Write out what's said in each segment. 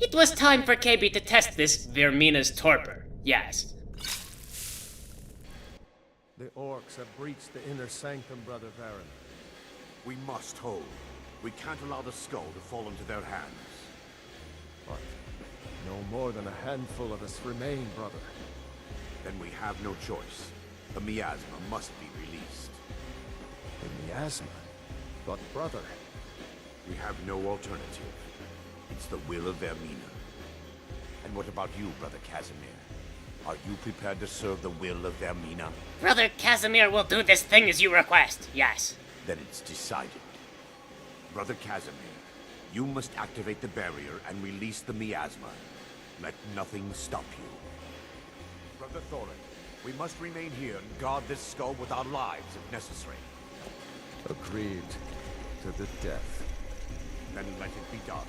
It was time for Kaybe to test this Vaermina's torpor, yes. The orcs have breached the inner sanctum, Brother Varen. We must hold. We can't allow the skull to fall into their hands. But no more than a handful of us remain, brother. Then we have no choice. The miasma must be released. The miasma? But brother... We have no alternative. It's the will of Vaermina. And what about you, Brother Casimir? Are you prepared to serve the will of Vaermina? Brother Casimir will do this thing as you request, yes. Then it's decided. Brother Casimir, you must activate the barrier and release the miasma. Let nothing stop you. Brother Thorin, we must remain here and guard this skull with our lives if necessary. Agreed to the death. Then let it be done.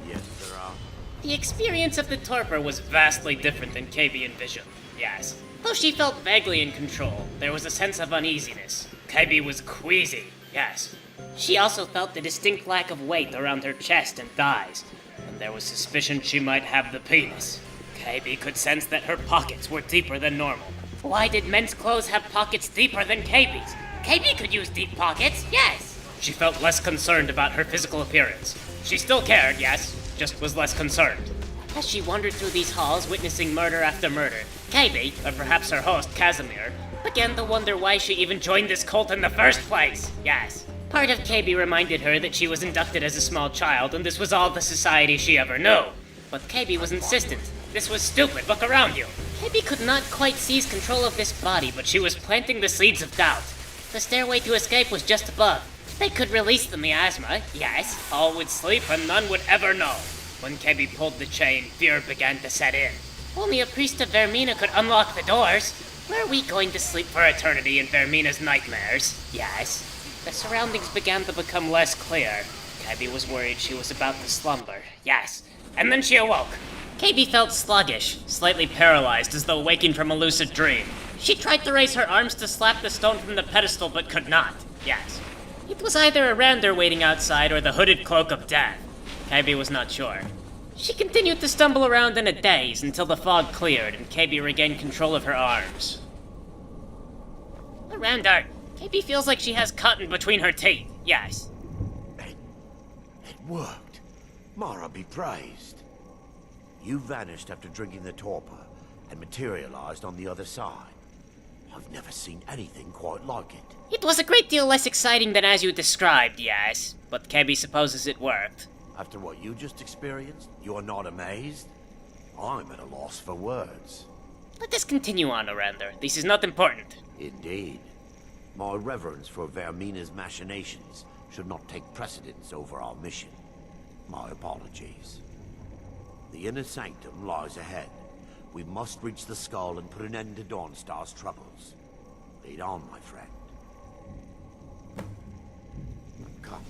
Yes, Sirrah. The experience of the torpor was vastly different than Kaybe envisioned, yes. Though she felt vaguely in control, there was a sense of uneasiness. Kaybe was queasy, yes. She also felt the distinct lack of weight around her chest and thighs, and there was suspicion she might have the penis. Kaybe could sense that her pockets were deeper than normal. Why did men's clothes have pockets deeper than Kaybe's? Kaybe could use deep pockets, yes. She felt less concerned about her physical appearance. She still cared, yes, just was less concerned. As she wandered through these halls witnessing murder after murder, Kaybe, or perhaps her host, Casimir, began to wonder why she even joined this cult in the first place, yes. Part of Kaybe reminded her that she was inducted as a small child and this was all the society she ever knew. But Kaybe was insistent. This was stupid, look around you. Kaybe could not quite seize control of this body, but she was planting the seeds of doubt. The stairway to escape was just above. They could release the miasma, yes. All would sleep and none would ever know. When Kaybe pulled the chain, fear began to set in. Only a priest of Vaermina could unlock the doors. Were we going to sleep for eternity in Vaermina's nightmares? Yes. The surroundings began to become less clear. Kaybe was worried she was about to slumber, yes. And then she awoke. Kaybe felt sluggish, slightly paralyzed as though waking from a lucid dream. She tried to raise her arms to slap the stone from the pedestal but could not, yes. It was either Eradur waiting outside or the hooded cloak of death. Kaybe was not sure. She continued to stumble around in a daze until the fog cleared and Kaybe regained control of her arms. Eradur, Kaybe feels like she has cotton between her teeth, yes. It worked. Mara be praised. You vanished after drinking the torpor and materialized on the other side. I've never seen anything quite like it. It was a great deal less exciting than as you described, yes. But Kaybe supposes it worked. After what you just experienced, you are not amazed? I'm at a loss for words. Let us continue on, Eradur. This is not important. Indeed. My reverence for Vaermina's machinations should not take precedence over our mission. My apologies. The inner sanctum lies ahead. We must reach the skull and put an end to Dawnstar's troubles. Lead on, my friend. Come.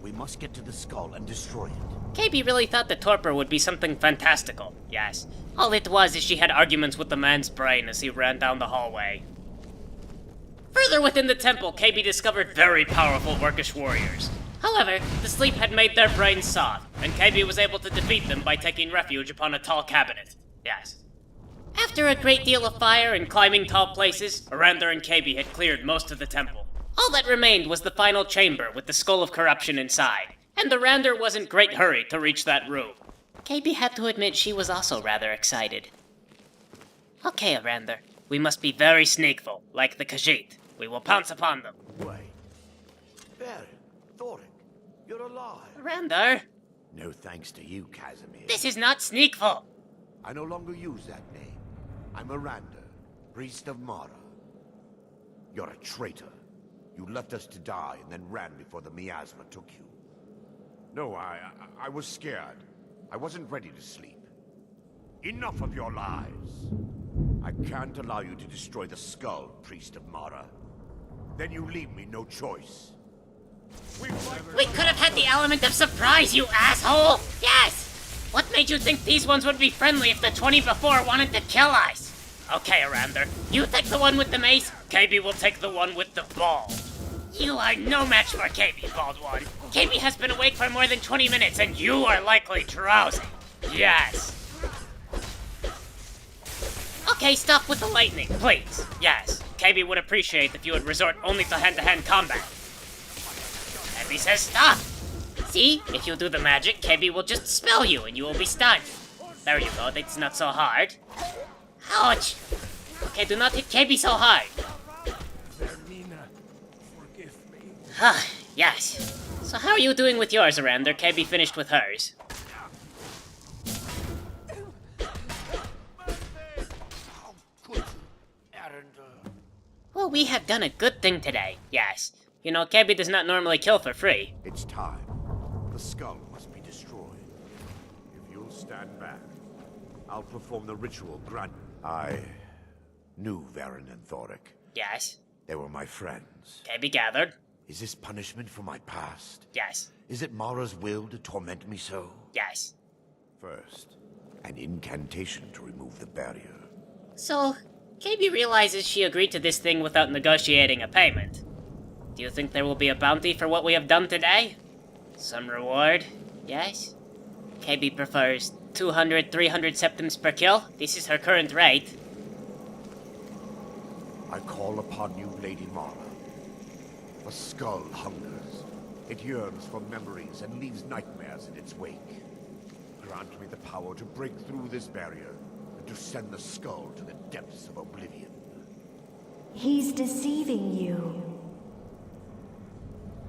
We must get to the skull and destroy it. Kaybe really thought the torpor would be something fantastical, yes. All it was is she had arguments with the man's brain as he ran down the hallway. Further within the temple, Kaybe discovered very powerful orcish warriors. However, the sleep had made their brains soft, and Kaybe was able to defeat them by taking refuge upon a tall cabinet, yes. After a great deal of fire and climbing tall places, Eradur and Kaybe had cleared most of the temple. All that remained was the final chamber with the skull of corruption inside, and Eradur was in great hurry to reach that room. Kaybe had to admit she was also rather excited. Okay, Eradur, we must be very sneakful, like the Khajiit. We will pounce upon them. Wait. Baron, Thorin, you're alive. Eradur, No thanks to you, Casimir. this is not sneakful. I no longer use that name. I'm Eradur, priest of Mara. You're a traitor. You left us to die and then ran before the miasma took you. No, I was scared. I wasn't ready to sleep. Enough of your lies. I can't allow you to destroy the skull, priest of Mara. Then you leave me no choice. We could have had the element of surprise, you asshole! Yes! What made you think these ones would be friendly if the 20 before wanted to kill us? Okay, Eradur, you take the one with the mace, Kaybe will take the one with the ball. You are no match for Kaybe, Bald One. Kaybe has been awake for more than 20 minutes and you are likely drowsy. Yes. Okay, stop with the lightning, please. Yes. Kaybe would appreciate if you would resort only to hand-to-hand combat. Kaybe says stop! See? If you do the magic, Kaybe will just spell you and you will be stunned. There you go, that's not so hard. Ouch! Okay, do not hit Kaybe so hard. Vaermina, forgive me. Ah, yes. So how are you doing with yours, Eradur? Kaybe finished with hers. How could you, Eradur? Well, we have done a good thing today, yes. You know, Kaybe does not normally kill for free. It's time. The skull must be destroyed. If you'll stand back, I'll perform the ritual grant. I knew Varen and Thoric. Yes. They were my friends. Kaybe gathered. Is this punishment for my past? Yes. Is it Mara's will to torment me so? Yes. First, an incantation to remove the barrier. So, Kaybe realizes she agreed to this thing without negotiating a payment. Do you think there will be a bounty for what we have done today? Some reward? Yes? Kaybe prefers 200, 300 septims per kill. This is her current rate. I call upon you, Lady Mara. The skull hungers. It yearns for memories and leaves nightmares in its wake. Grant me the power to break through this barrier and to send the skull to the depths of oblivion. He's deceiving you.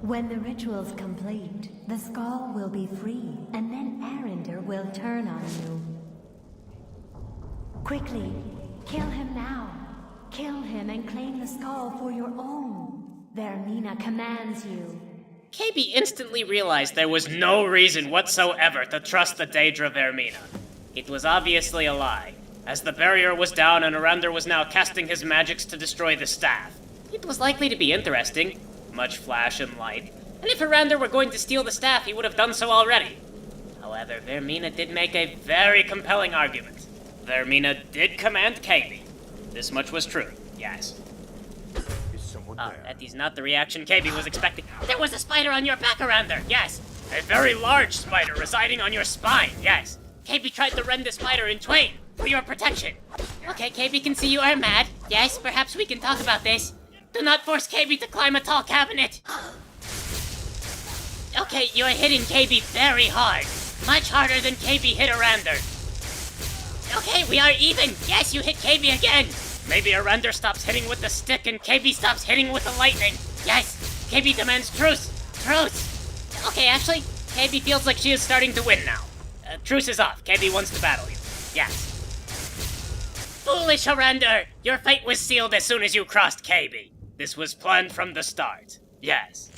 When the ritual's complete, the skull will be free, and then Eradur will turn on you. Quickly, kill him now. Kill him and claim the skull for your own. Vaermina commands you. Kaybe instantly realized there was no reason whatsoever to trust the Daedra Vaermina. It was obviously a lie, as the barrier was down and Eradur was now casting his magics to destroy the staff. It was likely to be interesting. Much flash and light. And if Eradur were going to steal the staff, he would have done so already. However, Vaermina did make a very compelling argument. Vaermina did command Kaybe. This much was true, yes. Is someone Ah, there? that is not the reaction Kaybe was expecting. There was a spider on your back, Eradur, yes. A very large spider residing on your spine, yes. Kaybe tried to rend the spider in twain for your protection. Okay, Kaybe can see you are mad. Yes, perhaps we can talk about this. Do not force Kaybe to climb a tall cabinet! Okay, you are hitting Kaybe very hard. Much harder than Kaybe hit Eradur. Okay, we are even! Yes, you hit Kaybe again! Maybe Eradur stops hitting with the stick and Kaybe stops hitting with the lightning. Yes! Kaybe demands truce! Truce! Okay, actually, Kaybe feels like she is starting to win now. Truce is off. Kaybe wants to battle you. Yes. Foolish Eradur! Your fate was sealed as soon as you crossed Kaybe. This was planned from the start. Yes.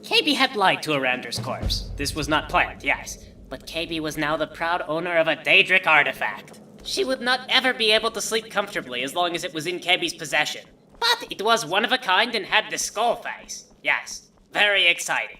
Kaybe had lied to Eradur's corpse. This was not planned, yes. But Kaybe was now the proud owner of a Daedric artifact. She would not ever be able to sleep comfortably as long as it was in Kaybe's possession. But it was one of a kind and had the skull face. Yes. Very exciting.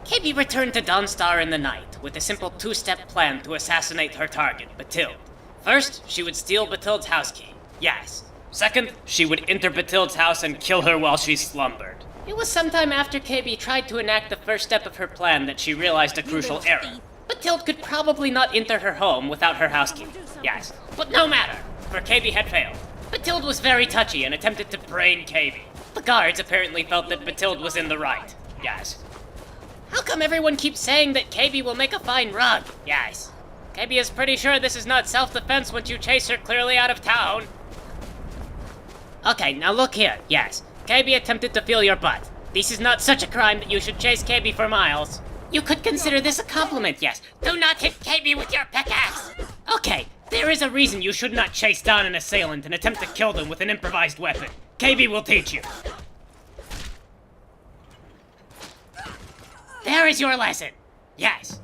Kaybe returned to Dawnstar in the night with a simple two-step plan to assassinate her target, Batilde. First, she would steal Batild's house key. Yes. Second, she would enter Batild's house and kill her while she slumbered. It was sometime after Kaybe tried to enact the first step of her plan that she realized a crucial error. Batilde could probably not enter her home without her house key. Yes. But no matter, for Kaybe had failed. Batilde was very touchy and attempted to brain Kaybe. The guards apparently felt that Batilde was in the right. Yes. How come everyone keeps saying that Kaybe will make a fine rug? Yes. Kaybe is pretty sure this is not self-defense once you chase her clearly out of town. Okay, now look here. Yes. Kaybe attempted to feel your butt. This is not such a crime that you should chase Kaybe for miles. You could consider this a compliment, yes. Do not hit Kaybe with your pickaxe! Okay, there is a reason you should not chase down an assailant and attempt to kill them with an improvised weapon. Kaybe will teach you. There is your lesson. Yes.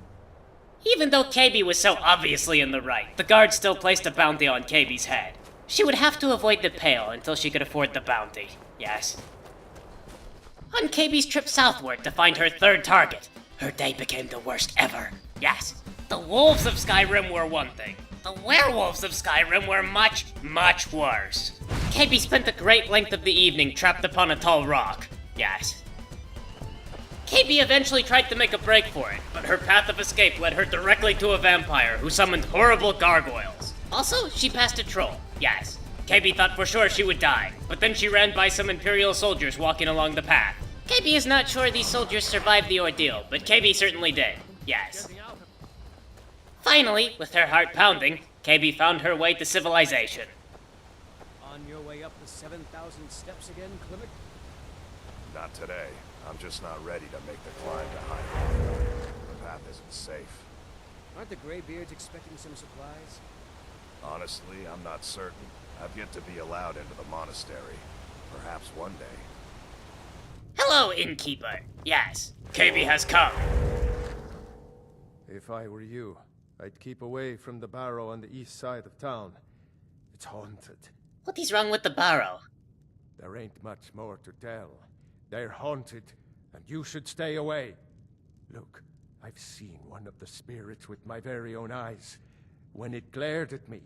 Even though Kaybe was so obviously in the right, the guard still placed a bounty on Kaybe's head. She would have to avoid the pale until she could afford the bounty. Yes. On Kaybe's trip southward to find her third target, her day became the worst ever. Yes. The wolves of Skyrim were one thing. The werewolves of Skyrim were much, much worse. Kaybe spent a great length of the evening trapped upon a tall rock. Yes. Kaybe eventually tried to make a break for it, but her path of escape led her directly to a vampire who summoned horrible gargoyles. Also, she passed a troll. Yes. Kaybe thought for sure she would die, but then she ran by some Imperial soldiers walking along the path. Kaybe is not sure these soldiers survived the ordeal, but Kaybe certainly did. Yes. Finally, with her heart pounding, Kaybe found her way to civilization. On your way up the 7,000 steps again, Clement? Not today. I'm just not ready to make the climb to Hyrule. The path isn't safe. Aren't the Greybeards expecting some supplies? Honestly, I'm not certain. I've yet to be allowed into the monastery. Perhaps one day. Hello, innkeeper. Yes, Kaybe has come. If I were you, I'd keep away from the barrow on the east side of town. It's haunted. What is wrong with the barrow? There ain't much more to tell. They're haunted, and you should stay away. Look, I've seen one of the spirits with my very own eyes. When it glared at me,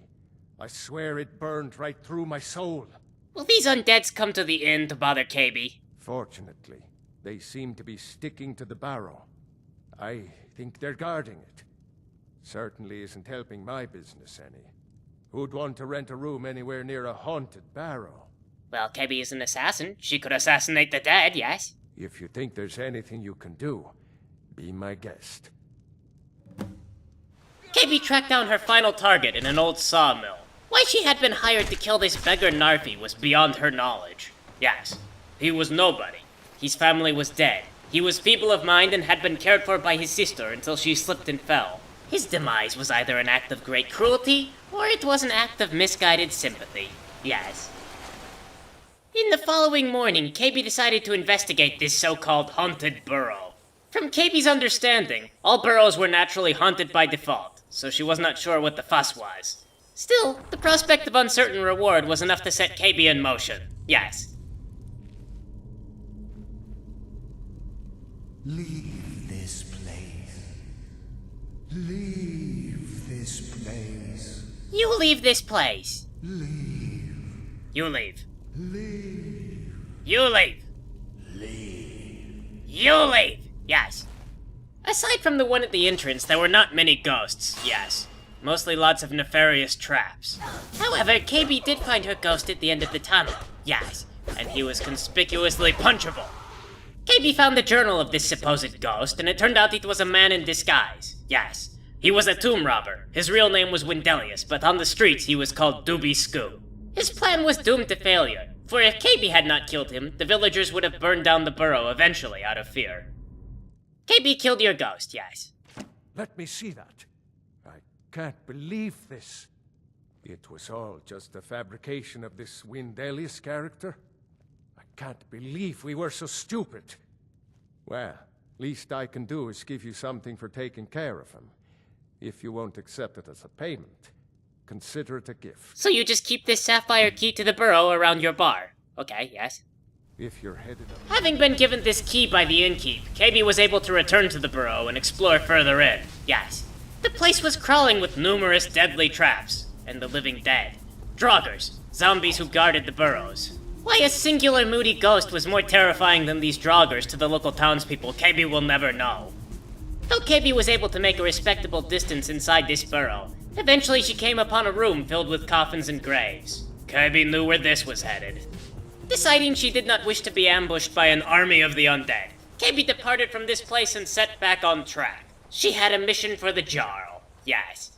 I swear it burned right through my soul. Will these undeads come to the inn to bother Kaybe? Fortunately, they seem to be sticking to the barrow. I think they're guarding it. Certainly isn't helping my business any. Who'd want to rent a room anywhere near a haunted barrow? Well, Kaybe is an assassin. She could assassinate the dead, yes? If you think there's anything you can do, be my guest. Kaybe tracked down her final target in an old sawmill. Why she had been hired to kill this beggar Narfi was beyond her knowledge. Yes, he was nobody. His family was dead. He was feeble of mind and had been cared for by his sister until she slipped and fell. His demise was either an act of great cruelty, or it was an act of misguided sympathy. Yes. In the following morning, Kaybe decided to investigate this so-called haunted burrow. From Kaybe's understanding, all burrows were naturally haunted by default, so she was not sure what the fuss was. Still, the prospect of uncertain reward was enough to set Kaybe in motion. Yes. Leave this place. Leave this place. You leave this place. Leave. You leave. Leave. You leave. Leave. You leave. Yes. Aside from the one at the entrance, there were not many ghosts, yes. Mostly lots of nefarious traps. However, Kaybe did find her ghost at the end of the tunnel, yes, and he was conspicuously punchable. Kaybe found the journal of this supposed ghost, and it turned out it was a man in disguise, yes. He was a tomb robber. His real name was Wendelius, but on the streets he was called Doobie Skoo. His plan was doomed to failure, for if Kaybe had not killed him, the villagers would have burned down the burrow eventually out of fear. Kaybe killed your ghost, yes. Let me see that. I can't believe this. It was all just a fabrication of this Wendelius character. I can't believe we were so stupid. Well, least I can do is give you something for taking care of him. If you won't accept it as a payment, consider it a gift. So you just keep this sapphire key to the burrow around your bar? Okay, yes. If you're headed up... Having been given this key by the innkeep, Kaybe was able to return to the burrow and explore further in, yes. The place was crawling with numerous deadly traps, and the living dead. Draugrs, zombies who guarded the burrows. Why a singular moody ghost was more terrifying than these Draugrs to the local townspeople, Kaybe will never know. Though Kaybe was able to make a respectable distance inside this burrow, eventually she came upon a room filled with coffins and graves. Kaybe knew where this was headed. Deciding she did not wish to be ambushed by an army of the undead, Kaybe departed from this place and set back on track. She had a mission for the Jarl, yes.